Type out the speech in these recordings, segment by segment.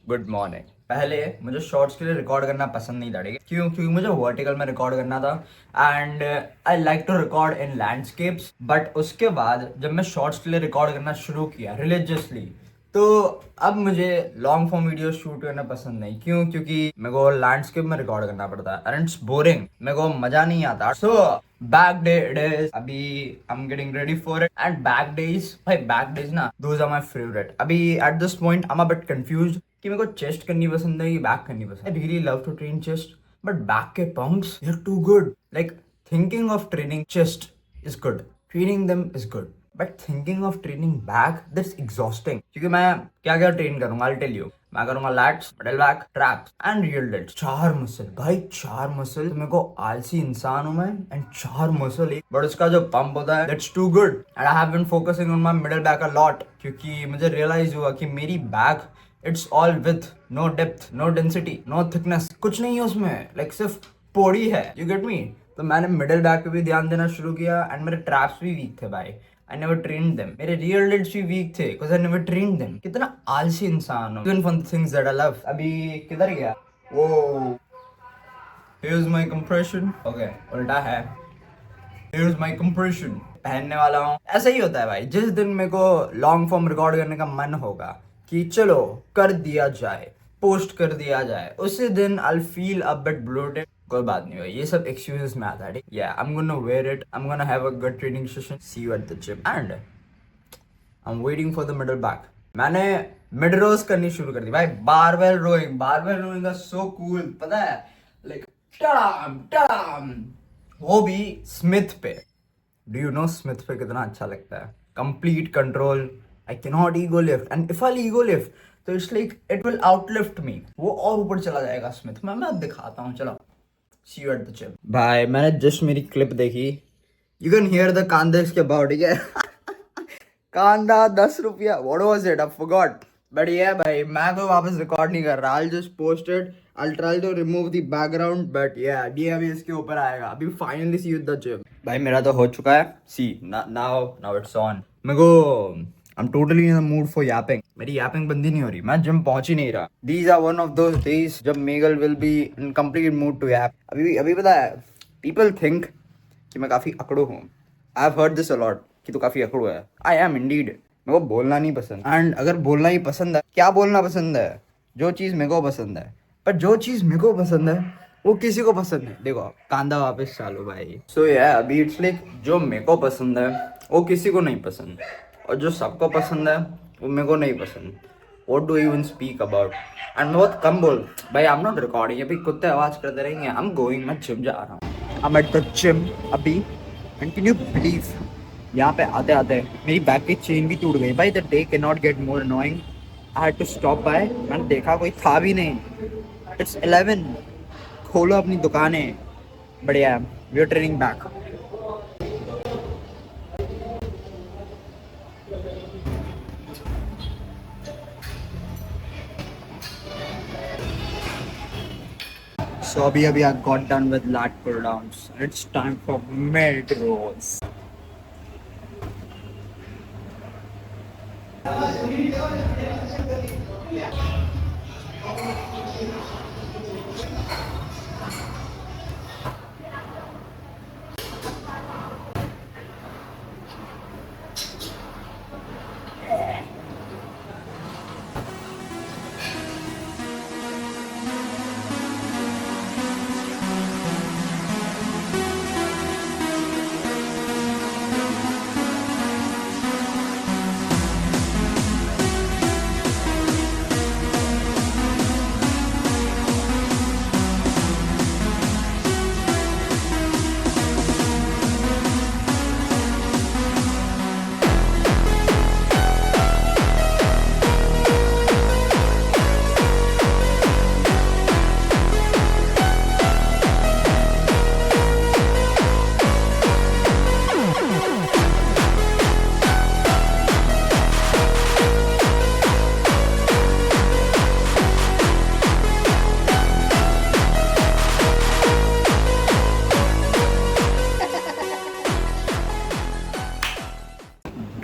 Good morning. पहले मुझे shorts के लिए रिकॉर्ड करना पसंद नहीं था, ठीक है? क्योंकि मुझे वर्टिकल में रिकॉर्ड करना था and I like to record in landscapes. But उसके बाद जब मैं शॉर्ट्स के लिए रिकॉर्ड करना शुरू किया रिलीजियसली, तो अब मुझे लॉन्ग फॉर्म वीडियो शूट करना पसंद नहीं। क्योंकि मेरे को लैंडस्केप में रिकॉर्ड करना पड़ता है एंड इट्स बोरिंग, मेरे को मजा नहीं आता। So back day it is. अभी I am getting ready for it and back days, भाई बैक डेज ना, दोज आर माय फेवरेट। अभी at this point I am a bit confused कि मेरे को चेस्ट करनी पसंद है कि बैक करनी पसंद है। I really love to train chest, but back के pumps they are too good. Like thinking of training chest is good, training them is good, but thinking of training back, that's exhausting। क्योंकि मैं क्या क्या train करूंगा, I'll tell you। मैं करूंगा lats, middle back, traps and rear delts. 4 muscle भाई, 4 muscle. तो मेरे को आलसी इंसान हूं मैं एंड 4 मसल एक, बट उसका जो पंप होता है that's too good and I have been focusing on my middle back a lot। क्योंकि मुझे रियलाइज हुआ कि मेरी back it's all with no depth, no density, no thickness, कुछ नहीं है उसमें। लाइक सिर्फ पौड़ी है, यू गेट मी। तो मैंने मिडिल बैक पे भी ध्यान देना शुरू किया एंड मेरे ट्रैप्स भी वीक थे भाई। I never trained them. मेरे रियल डेड्स भी वीक थे because I never trained them. कितना आलसी इंसान हूं। Even for the things that I love. अभी किधर गया वो? Here's my compression. ओके, उल्टा है। Here's my compression. पहनने वाला हूं। ऐसा ही होता है भाई, जिस दिन मेरे को लॉन्ग फॉर्म रिकॉर्ड करने का मन होगा कि चलो कर दिया जाए, पोस्ट कर दिया जाए, उसी दिन I feel a bit bloated. कोई बात नहीं भाई, ये सब एक्सक्यूजेस में आता है, ठीक? या I am gonna wear it, I am gonna have a good training session, see you at the gym and I am waiting for the middle back. मैंने मिड रोज करनी शुरू कर दी भाई। Barbell rowing, barbell rowing is so cool, पता है? Like टड़ाम टड़ाम, वो भी स्मिथ पे। डू यू नो स्मिथ पे कितना अच्छा लगता है? Complete control. I can not ego lift and if I ego lift तो इट्स लाइक इट विल आउटलिफ्ट मी। वो और ऊपर चला जाएगा स्मिथ में। मैं दिखाता हूँ, चलो सी यू एट द जिम। भाई मैंने जस्ट मेरी क्लिप देखी, यू कैन हियर द कांदा इसके अबाउट, ठीक है? कांदा 10 रुपया, what was it, I forgot. But ये भाई मैं तो वापस रिकॉर्ड नहीं कर रहा। I'll just post it, I'll try to remove the background, but yeah, ये अभी इसके ऊपर आएगा। अभी finally see you at the gym। भाई मेरा तो हो चुका है। See now it's on। मेरे को I'm totally in the mood for yapping। मेरी yapping बंदी नहीं हो रही, मैं जिम पहुंच ही नहीं रहा। These are one of those days जब मेगल will be in complete mood to yap। अभी पता है, people think कि मैं काफी अकड़ू हूँ। I've heard this a lot कि तू काफी अकड़ू है। I am indeed। मेरे को बोलना नहीं पसंद एंड अगर बोलना ही पसंद है, क्या बोलना पसंद है? जो चीज़ मेरे को पसंद है। पर जो चीज़ मेरे को पसंद है वो किसी को पसंद है। देखो कांदा वापस चालू भाई। सो या अभी इट्स लाइक जो मेरे को पसंद है वो किसी को नहीं पसंद, और जो सबको पसंद है वो मेरे को नहीं पसंद। What do you even speak about? And मैं बहुत कम बोल भाई। आई एम नॉट रिकॉर्डिंग। अभी कुत्ते आवाज़ करते रहेंगे। आई एम गोइंग, मैं जिम जा रहा हूँ। I am eight the gym अभी एंड कैन यू बिलीव यहाँ पे आते आते मेरी बैक की चेन भी टूट गई भाई। The day can not get more annoying. I had to stop by. मैंने देखा कोई था भी नहीं। इट्स 11। खोलो अपनी दुकानें। बढ़िया, we are training back. So अभी I got done with lat pull downs। It's time for mid rolls।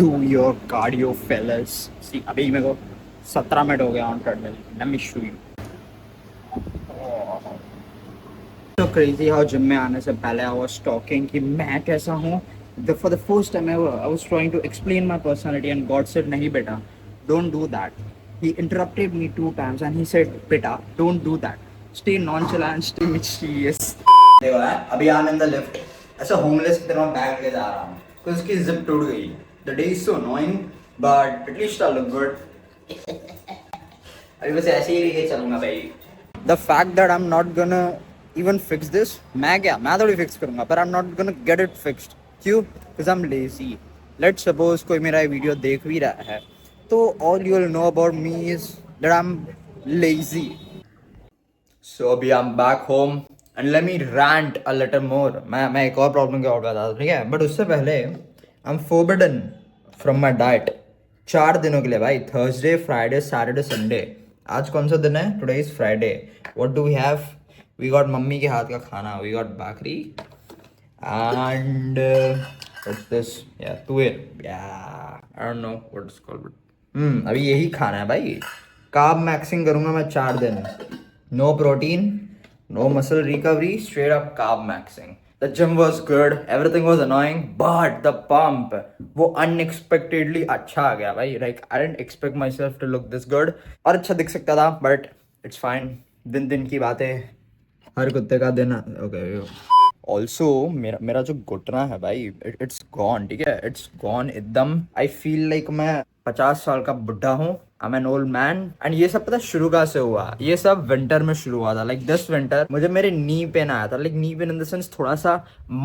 Do your cardio fellas। See, अभी मेरे को 17 मिनट हो गया on treadmill. Late me show you. So crazy how gym में आने से पहले I was talking कि मैं कैसा हूँ. For the first time ever, I was trying to explain my personality and God said नहीं बेटा, don't do that. He interrupted me 2 times and he said बेटा, don't do that. Stay nonchalant, stay mischievous. देखो अभी I'm in the lift. ऐसा homeless की तरह bag ले जा रहा हूँ. क्योंकि उसकी zip टूट गई. The day is so annoying, but at least I look good. अभी बस ऐसे ही लेके चलूँगा भाई. The fact that I'm not gonna even fix this, मैं थोड़ी fix करूँगा, but I'm not gonna get it fixed. क्यों? Because I'm lazy. Let's suppose कोई मेरा वीडियो देख भी रहा है, तो all you'll know about me is that I'm lazy. So अभी I'm back home and let me rant a little more. मैं एक और प्रॉब्लम का और बताता हूँ, ठीक है? बट उससे पहले I'm forbidden from my diet 4 दिनों के लिए भाई. Thursday, Friday, Saturday, Sunday. आज कौन सा दिन है? Today is Friday. What do we have? We got mummy के हाथ का खाना. We got bhakri and what's this? Yeah tuar. Yeah I don't know what it's called but अभी यही खाना है भाई. कार्ब मैक्सिंग करूंगा मैं 4 दिन. No protein, no muscle recovery, straight up carb maxing. The gym was good, everything was annoying, but the pump वो unexpectedly अच्छा आ गया भाई. Like I didn't expect myself to look this good. और अच्छा दिख सकता था, but it's fine. दिन दिन की बातें, हर कुत्ते का दिन. Okay. Also मेरा जो घुटना है भाई, it's gone. ठीक है, it's gone एकदम. I feel like मैं 50 साल का बुढ़ा हूँ. I'm an old man. And ये सब पता शुरू कहाँ से हुआ? ये सब विंटर में शुरू हुआ था. Like this winter मुझे मेरे नी पेन आया था. Like knee pain in the sense थोड़ा सा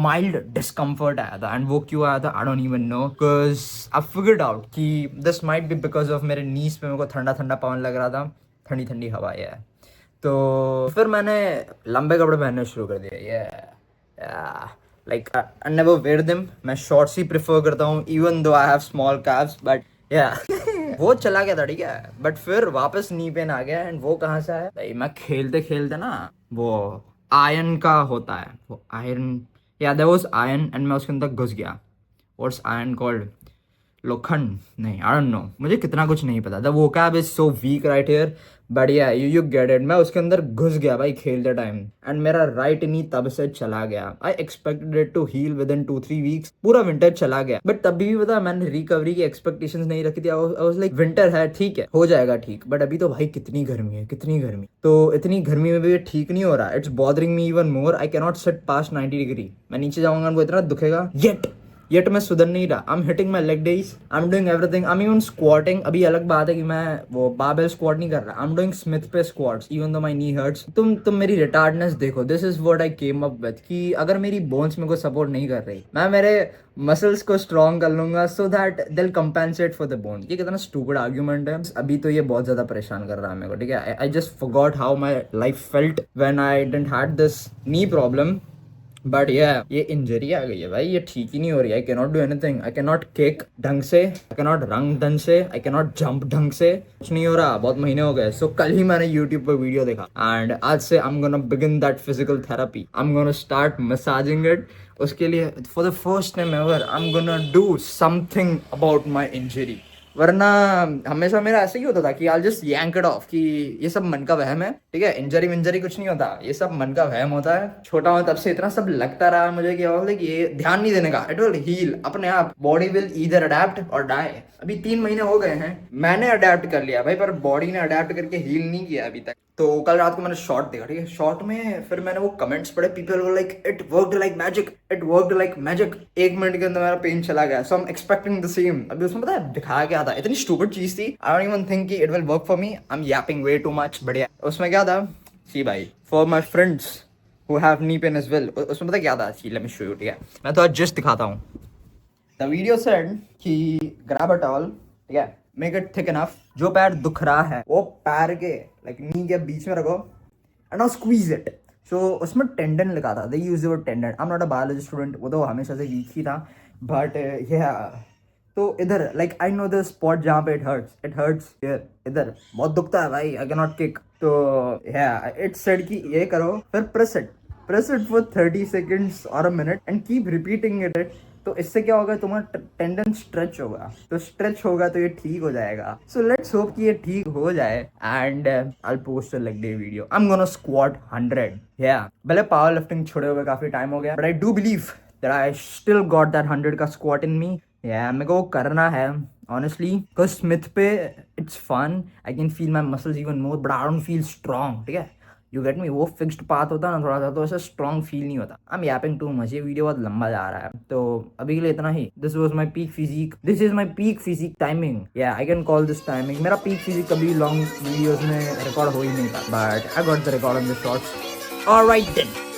mild discomfort आया था. And वो क्यों आया था? I don't even know. Because I figured out कि this might be because of मेरे knees पे मेरे को ठंडा ठंडा पवन लग रहा था. ठंडी ठंडी हवा है. तो फिर मैंने लंबे कपड़े पहनने शुरू कर दिए. Like I never wear them. मैं shorts ही prefer करता हूँ. Even though I have small calves, but वो चला गया था, ठीक है. बट फिर वापस नी पेन आ गया. एंड वो कहाँ से आया भाई? मैं खेलते खेलते ना, वो आयरन का होता है, वो आयरन, या देयर वाज आयरन एंड मैं उसके अंदर घुस गया. What's iron called? लोखंड? नहीं, आई डोंट नो. मुझे कितना कुछ नहीं पता. The vocab is so weak right here, but yeah you get it. मैं उसके अंदर घुस गया भाई खेलते टाइम. एंड मेरा राइट नी तब से चला गया. I expected it to heal within 2-3 weeks. पूरा विंटर चला गया. बट तभी भी पता, मैंने रिकवरी की एक्सपेक्टेशंस नहीं रखी थी. आई वाज लाइक विंटर है, ठीक है, हो जाएगा ठीक. बट अभी तो भाई कितनी गर्मी है, कितनी गर्मी. तो इतनी गर्मी में भी ठीक नहीं हो रहा. It's bothering me even more. I can not sit past 90 degree. मैं नीचे जाऊंगा, वो इतना दुखेगा. येट मैं सुधर नहीं रहा. I am hitting my leg days. I am doing everything. I am even squatting. अभी अलग बात है कि मैं वो बारबेल स्क्वाट नहीं कर रहा. आई एम डूइंग स्मिथ पे squats even though my knee hurts. तुम मेरी रिटार्डनेस देखो. This is what I came up with कि अगर मेरी बोन्स मेरे को सपोर्ट नहीं कर रही, मैं मेरे मसल्स को स्ट्रॉन्ग कर लूंगा so that they will compensate for the bone. ये कितना स्टूपिड आर्ग्यूमेंट है. अभी तो ये बहुत ज्यादा परेशान कर रहा है मेरे को, ठीक है. I just forgot how my life felt when I didn't had this knee problem. But ये इंजरी आ गई है भाई. ये ठीक ही नहीं हो रही है. I can not do anything. I can not kick ढंग से, आई कैन नॉट रन ढंग से, आई कैन नॉट जंप ढंग से. कुछ नहीं हो रहा. बहुत महीने हो गए. सो कल ही मैंने यूट्यूब पर वीडियो देखा एंड आज से आई am gonna begin that physical therapy. I am gonna start massaging it. उसके लिए for the first time ever I am gonna do something about my injury. वरना हमेशा मेरा ऐसे ही होता था कि I just rank it of कि ये सब मन का वहम है, ठीक है. इंजरी कुछ नहीं होता. ये सब मन का वहम होता है. छोटा हूँ तब से इतना सब लगता रहा मुझे कि ये ध्यान नहीं देने का. इट विल हील अपने आप. बॉडी विल ईदर अडेप्ट और डाई. अभी 3 महीने हो गए हैं. मैंने अडेप्ट कर लिया भाई, पर बॉडी ने अडेप्ट करके हील नहीं किया अभी तक. तो कल रात को मैंने शॉर्ट देखा, ठीक है. शॉर्ट में फिर मैंने वो कमेंट्स पढ़े. People were like it worked like magic, it worked like magic. 1 minute के अंदर मेरा पेन चला गया. So I am expecting the same. अभी उसमें पता है दिखाया क्या था? इतनी स्टूपिड चीज थी. I don't even think it will work for me. I am yapping way too much. बढ़िया. उसमें क्या था? सी भाई, for my friends who have knee pain as well. उसमें पता क्या था? See let me show you, ठीक है. मैं तो आज जस्ट दिखाता हूँ. द वीडियो सेड कि ग्रैब अ टॉवल, ठीक है, मेक इट थिक इनफ. जो पैर दुख रहा है वो पैर के लाइक नी के बीच में रखो and now squeeze it. So उसमें टेंडन लिखा था. They use the word tendon. I am not a biology student. वो तो हमेशा से वीक ही था. बट तो इधर like I know the spot जहाँ पे इट हर्ट्स हियर. इधर बहुत दुखता है भाई. I can not kick. तो इट सेड कि ये करो, फिर press it for 30 seconds or a minute and keep repeating it तो इससे क्या होगा, तुम्हारा टेंडन स्ट्रेच होगा, तो स्ट्रेच होगा तो ये ठीक हो जाएगा. सो लेट्स होप कि ये ठीक हो जाए. And I post a leg day video. I am gonna squat 100. या भले पावर लिफ्टिंग छोड़े हुए काफी टाइम हो गया, but I do believe that I still got that 100 का स्क्वाट इन मी. या मेरे को वो करना है honestly, because स्मिथ पे it's fun. I can feel my muscles even more, but I don't feel strong. ठीक है, यू गेट मी. वो फिक्स्ड पाथ होता है ना थोड़ा सा, तो ऐसा स्ट्रॉन्ग फील नहीं होता. आई एम यापिंग टू मच, ये वीडियो बहुत लंबा जा रहा है, तो अभी के लिए इतना ही. This was my peak physique, this is my peak physique timing. या I can call this timing. मेरा पीक फिजिक कभी लॉन्ग वीडियोस में रिकॉर्ड हो ही नहीं था, but I got the record on the shorts. Alright then.